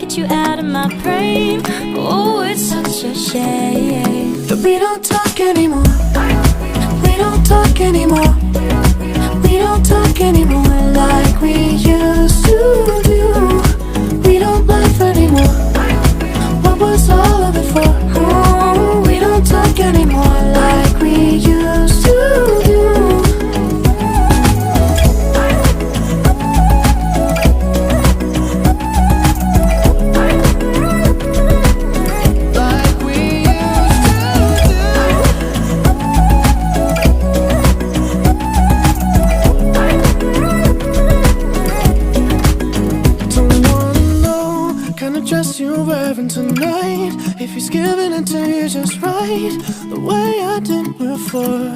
get you out of my brain. Oh, it's such a shame that we don't talk anymore. We don't talk anymore. We don't talk anymore like we used to do. We don't laugh anymore. What was all of it for? Oh, we don't talk anymore like we used to do. Dress you're wearing tonight, if he's giving it to you just right, the way I did before.